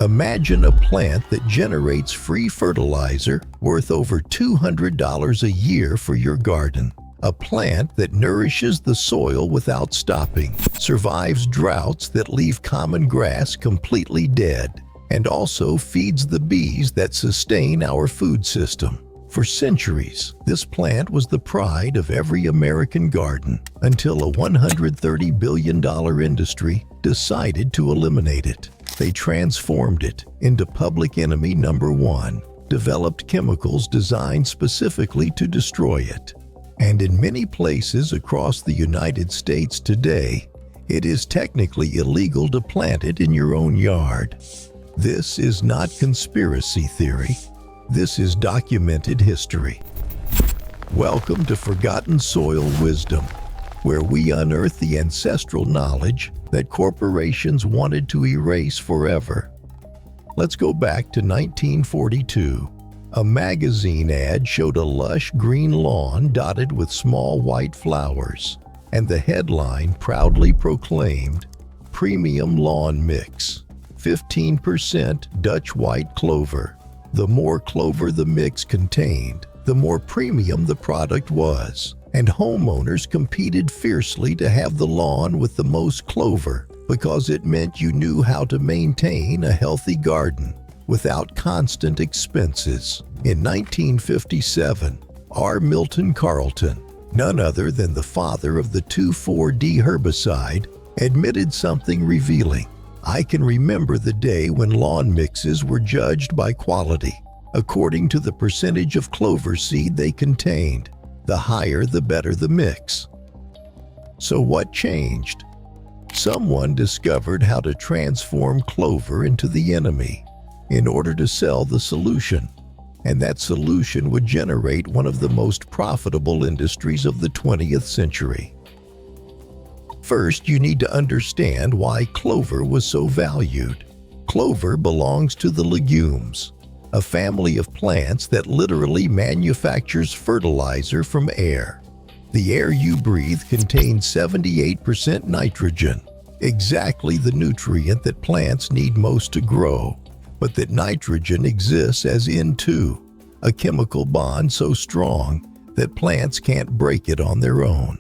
Imagine a plant that generates free fertilizer worth over $200 a year for your garden. A plant that nourishes the soil without stopping, survives droughts that leave common grass completely dead, and also feeds the bees that sustain our food system. For centuries, this plant was the pride of every American garden until a $130 billion industry decided to eliminate it. They transformed it into public enemy number one, developed chemicals designed specifically to destroy it. And in many places across the United States today, it is technically illegal to plant it in your own yard. This is not conspiracy theory. This is documented history. Welcome to Forgotten Soil Wisdom, where we unearth the ancestral knowledge that corporations wanted to erase forever. Let's go back to 1942. A magazine ad showed a lush green lawn dotted with small white flowers, and the headline proudly proclaimed, "Premium Lawn Mix, 15% Dutch White Clover." The more clover the mix contained, the more premium the product was, and homeowners competed fiercely to have the lawn with the most clover because it meant you knew how to maintain a healthy garden without constant expenses. In 1957, R. Milton Carleton, none other than the father of the 2,4-D herbicide, admitted something revealing. "I can remember the day when lawn mixes were judged by quality, according to the percentage of clover seed they contained. The higher, the better the mix." So what changed? Someone discovered how to transform clover into the enemy in order to sell the solution, and that solution would generate one of the most profitable industries of the 20th century. First, you need to understand why clover was so valued. Clover belongs to the legumes, a family of plants that literally manufactures fertilizer from air. The air you breathe contains 78% nitrogen, exactly the nutrient that plants need most to grow, but that nitrogen exists as N2, a chemical bond so strong that plants can't break it on their own.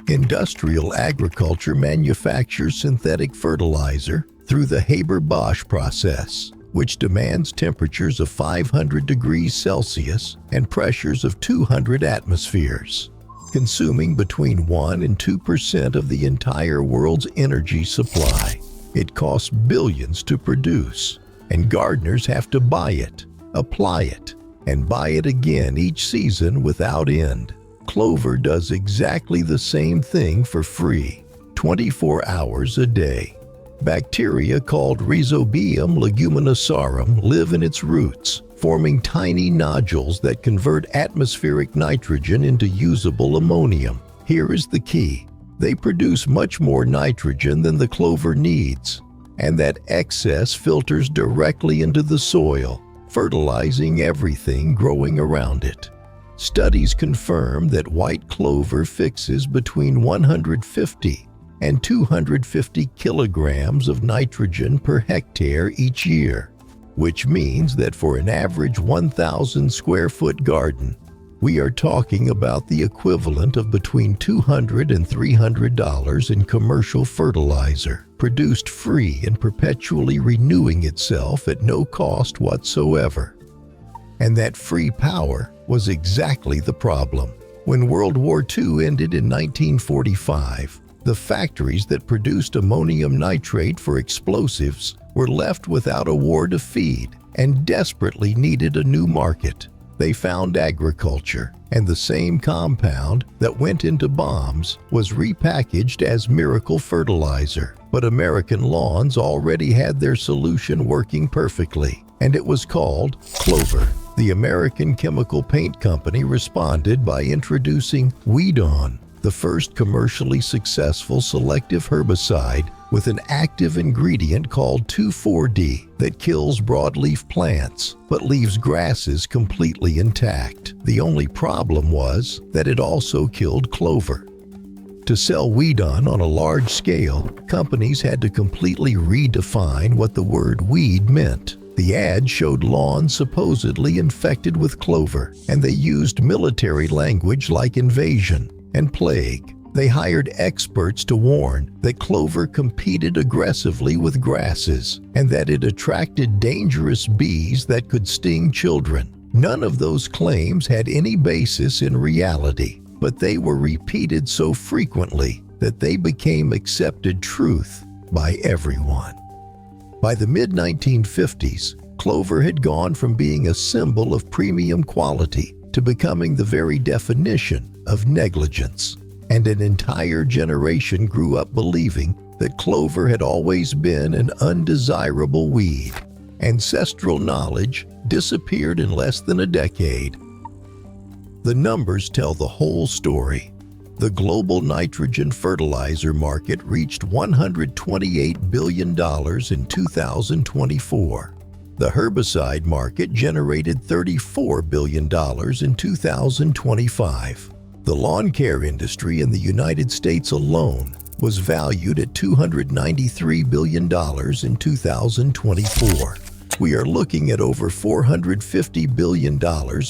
Industrial agriculture manufactures synthetic fertilizer through the Haber-Bosch process, which demands temperatures of 500 degrees Celsius and pressures of 200 atmospheres, consuming between 1% and 2% of the entire world's energy supply. It costs billions to produce, and gardeners have to buy it, apply it, and buy it again each season without end. Clover does exactly the same thing for free, 24 hours a day. Bacteria called Rhizobium leguminosarum live in its roots, forming tiny nodules that convert atmospheric nitrogen into usable ammonium. Here is the key. They produce much more nitrogen than the clover needs, and that excess filters directly into the soil, fertilizing everything growing around it. Studies confirm that white clover fixes between 150 and 250 kilograms of nitrogen per hectare each year, which means that for an average 1,000 square foot garden, we are talking about the equivalent of between $200 and $300 in commercial fertilizer, produced free and perpetually renewing itself at no cost whatsoever. And that free power was exactly the problem. When World War II ended in 1945, the factories that produced ammonium nitrate for explosives were left without a war to feed and desperately needed a new market. They found agriculture, and the same compound that went into bombs was repackaged as miracle fertilizer. But American lawns already had their solution working perfectly, and it was called Clover. The American chemical paint company responded by introducing Weed-On, the first commercially successful selective herbicide with an active ingredient called 2,4-D that kills broadleaf plants but leaves grasses completely intact. The only problem was that it also killed clover. To sell weed on a large scale, companies had to completely redefine what the word weed meant. The ad showed lawns supposedly infected with clover, and they used military language like invasion and plague. They hired experts to warn that clover competed aggressively with grasses and that it attracted dangerous bees that could sting children. None of those claims had any basis in reality, but they were repeated so frequently that they became accepted truth by everyone. By the mid-1950s, clover had gone from being a symbol of premium quality to becoming the very definition of negligence. And an entire generation grew up believing that clover had always been an undesirable weed. Ancestral knowledge disappeared in less than a decade. The numbers tell the whole story. The global nitrogen fertilizer market reached $128 billion in 2024. The herbicide market generated $34 billion in 2025. The lawn care industry in the United States alone was valued at $293 billion in 2024. We are looking at over $450 billion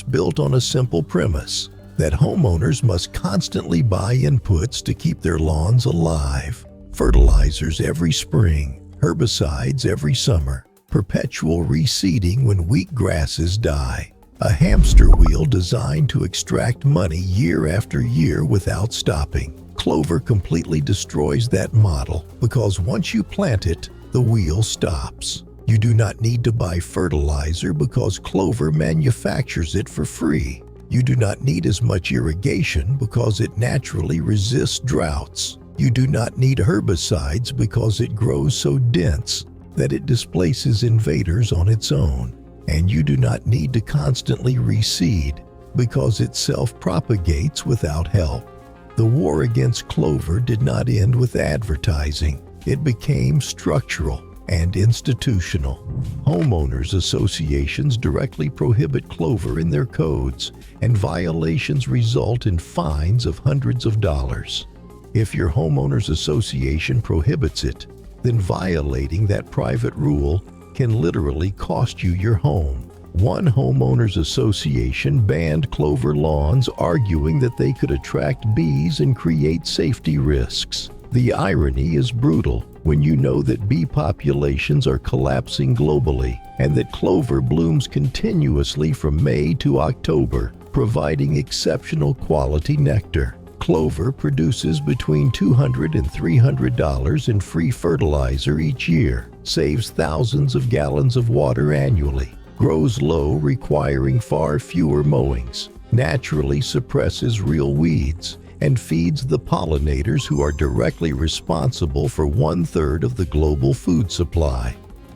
built on a simple premise that homeowners must constantly buy inputs to keep their lawns alive. Fertilizers every spring, herbicides every summer, perpetual reseeding when weak grasses die. A hamster wheel designed to extract money year after year without stopping. Clover completely destroys that model because once you plant it, the wheel stops. You do not need to buy fertilizer because clover manufactures it for free. You do not need as much irrigation because it naturally resists droughts. You do not need herbicides because it grows so dense that it displaces invaders on its own. And you do not need to constantly reseed because it self-propagates without help. The war against clover did not end with advertising. It became structural and institutional. Homeowners associations directly prohibit clover in their codes, and violations result in fines of hundreds of dollars. If your homeowners association prohibits it, then violating that private rule can literally cost you your home. One homeowners association banned clover lawns, arguing that they could attract bees and create safety risks. The irony is brutal when you know that bee populations are collapsing globally and that clover blooms continuously from May to October, providing exceptional quality nectar. Clover produces between $200 and $300 in free fertilizer each year, saves thousands of gallons of water annually, grows low requiring far fewer mowings, naturally suppresses real weeds, and feeds the pollinators who are directly responsible for 1/3 of the global food supply.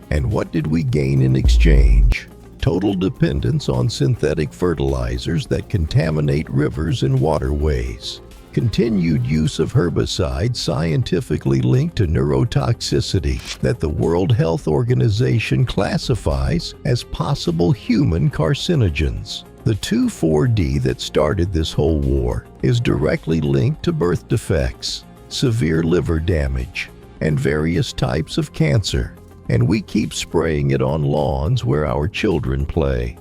And what did we gain in exchange? Total dependence on synthetic fertilizers that contaminate rivers and waterways. Continued use of herbicides scientifically linked to neurotoxicity that the World Health Organization classifies as possible human carcinogens. The 2,4-D that started this whole war is directly linked to birth defects, severe liver damage, and various types of cancer. And we keep spraying it on lawns where our children play.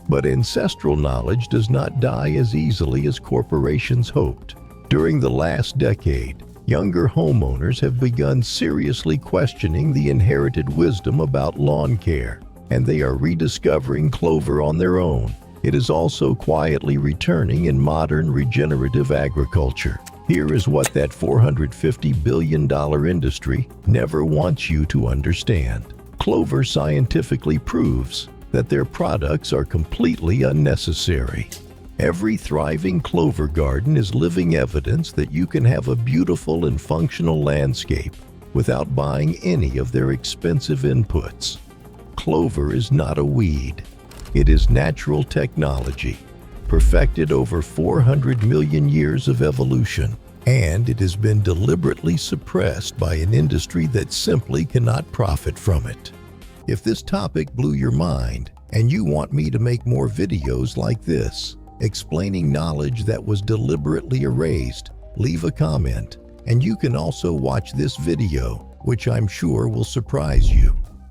But ancestral knowledge does not die as easily as corporations hoped. During the last decade, younger homeowners have begun seriously questioning the inherited wisdom about lawn care, and they are rediscovering clover on their own. It is also quietly returning in modern regenerative agriculture. Here is what that $450 billion industry never wants you to understand. Clover scientifically proves that their products are completely unnecessary. Every thriving clover garden is living evidence that you can have a beautiful and functional landscape without buying any of their expensive inputs. Clover is not a weed. It is natural technology, perfected over 400 million years of evolution, and it has been deliberately suppressed by an industry that simply cannot profit from it. If this topic blew your mind and you want me to make more videos like this, explaining knowledge that was deliberately erased leave a comment, and you can also watch this video, which I'm sure will surprise you.